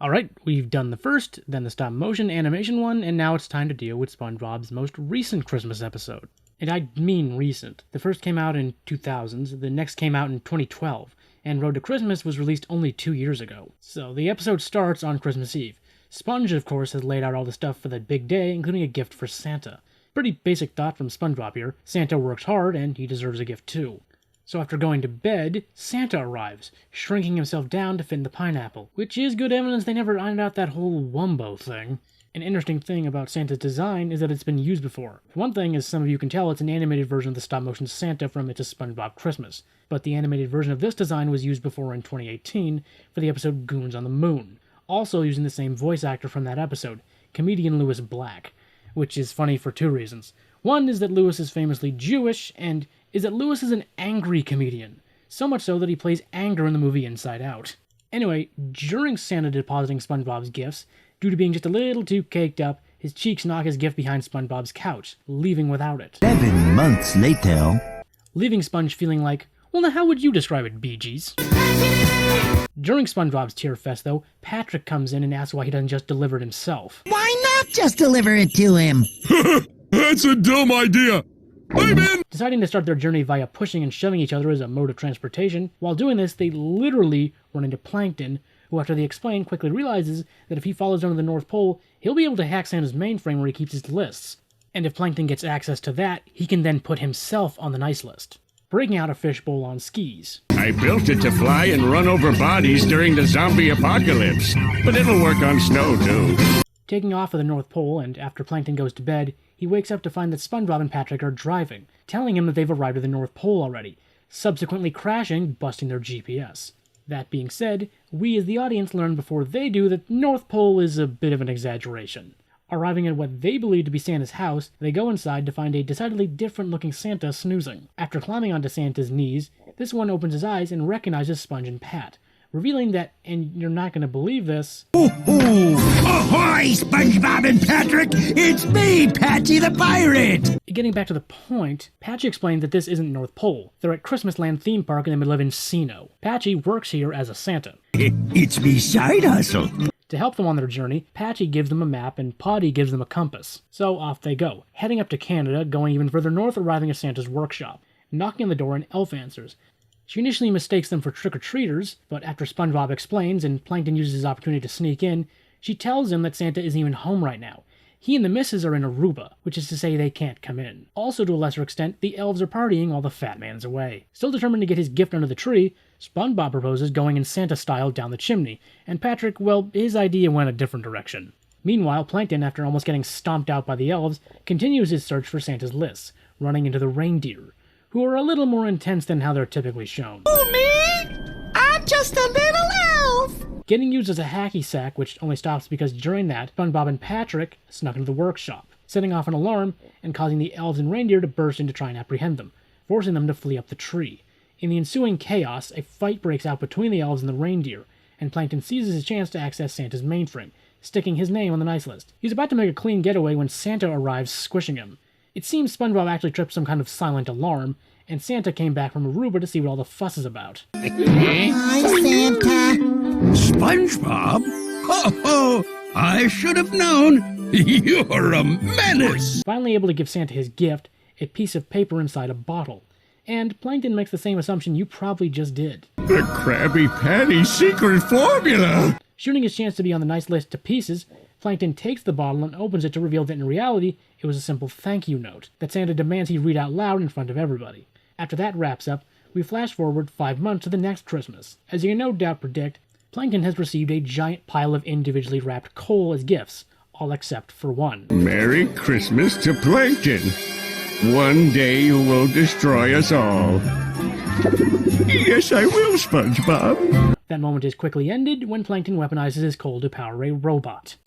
Alright, we've done the first, then the stop-motion animation one, and now it's time to deal with SpongeBob's most recent Christmas episode. And I mean recent. The first came out in 2000s, the next came out in 2012, and Road to Christmas was released only 2 years ago. So the episode starts on Christmas Eve. Sponge, of course, has laid out all the stuff for that big day, including a gift for Santa. Pretty basic thought from SpongeBob here. Santa works hard, and he deserves a gift too. So after going to bed, Santa arrives, shrinking himself down to fit in the pineapple, which is good evidence they never ironed out that whole Wumbo thing. An interesting thing about Santa's design is that it's been used before. For one thing, as some of you can tell, it's an animated version of the stop-motion Santa from It's a SpongeBob Christmas, but the animated version of this design was used before in 2018 for the episode Goons on the Moon, also using the same voice actor from that episode, comedian Louis Black, which is funny for two reasons. One is that Louis is famously Jewish, and is that Louis is an angry comedian, so much so that he plays anger in the movie Inside Out. Anyway, during Santa depositing SpongeBob's gifts, due to being just a little too caked up, his cheeks knock his gift behind SpongeBob's couch, leaving without it. 7 months later. Leaving Sponge feeling like, well now how would you describe it, Bee Gees? During SpongeBob's Tear Fest though, Patrick comes in and asks why he doesn't just deliver it himself. Why not just deliver it to him? That's a dumb idea! I'm in! Deciding to start their journey via pushing and shoving each other as a mode of transportation, while doing this they literally run into Plankton, who after they explain quickly realizes that if he follows down to the North Pole, he'll be able to hack Santa's mainframe where he keeps his lists. And if Plankton gets access to that, he can then put himself on the nice list, breaking out a fishbowl on skis. I built it to fly and run over bodies during the zombie apocalypse, but it'll work on snow too. Taking off of the North Pole, and after Plankton goes to bed, he wakes up to find that SpongeBob and Patrick are driving, telling him that they've arrived at the North Pole already, subsequently crashing, busting their GPS. That being said, we as the audience learn before they do that North Pole is a bit of an exaggeration. Arriving at what they believe to be Santa's house, they go inside to find a decidedly different-looking Santa snoozing. After climbing onto Santa's knees, this one opens his eyes and recognizes Sponge and Pat, revealing that, and you're not going to believe this... Ahoy, SpongeBob and Patrick! It's me, Patchy the Pirate! Getting back to the point, Patchy explained that this isn't North Pole. They're at Christmasland theme park in the middle of Encino. Patchy works here as a Santa. It's me side hustle. To help them on their journey, Patchy gives them a map and Poddy gives them a compass. So off they go, heading up to Canada, going even further north, arriving at Santa's workshop. Knocking on the door, an elf answers. She initially mistakes them for trick-or-treaters, but after SpongeBob explains and Plankton uses his opportunity to sneak in, she tells him that Santa isn't even home right now. He and the missus are in Aruba, which is to say they can't come in. Also, to a lesser extent, the elves are partying while the fat man's away. Still determined to get his gift under the tree, SpongeBob proposes going in Santa style down the chimney, and Patrick, well, his idea went a different direction. Meanwhile, Plankton, after almost getting stomped out by the elves, continues his search for Santa's lists, running into the reindeer, who are a little more intense than how they're typically shown. Oh, me? I'm just a little elf! Getting used as a hacky sack, which only stops because during that, SpongeBob and Patrick snuck into the workshop, setting off an alarm and causing the elves and reindeer to burst in to try and apprehend them, forcing them to flee up the tree. In the ensuing chaos, a fight breaks out between the elves and the reindeer, and Plankton seizes his chance to access Santa's mainframe, sticking his name on the nice list. He's about to make a clean getaway when Santa arrives, squishing him. It seems SpongeBob actually tripped some kind of silent alarm, and Santa came back from Aruba to see what all the fuss is about. Hi, Santa. SpongeBob? Oh, I should have known. You're a menace. Finally able to give Santa his gift, a piece of paper inside a bottle. And Plankton makes the same assumption you probably just did. The Krabby Patty secret formula. Shooting his chance to be on the nice list to pieces, Plankton takes the bottle and opens it to reveal that in reality, it was a simple thank you note that Santa demands he read out loud in front of everybody. After that wraps up, we flash forward 5 months to the next Christmas. As you can no doubt predict, Plankton has received a giant pile of individually wrapped coal as gifts, all except for one. Merry Christmas to Plankton. One day you will destroy us all. Yes, I will, SpongeBob. That moment is quickly ended when Plankton weaponizes his coal to power a robot.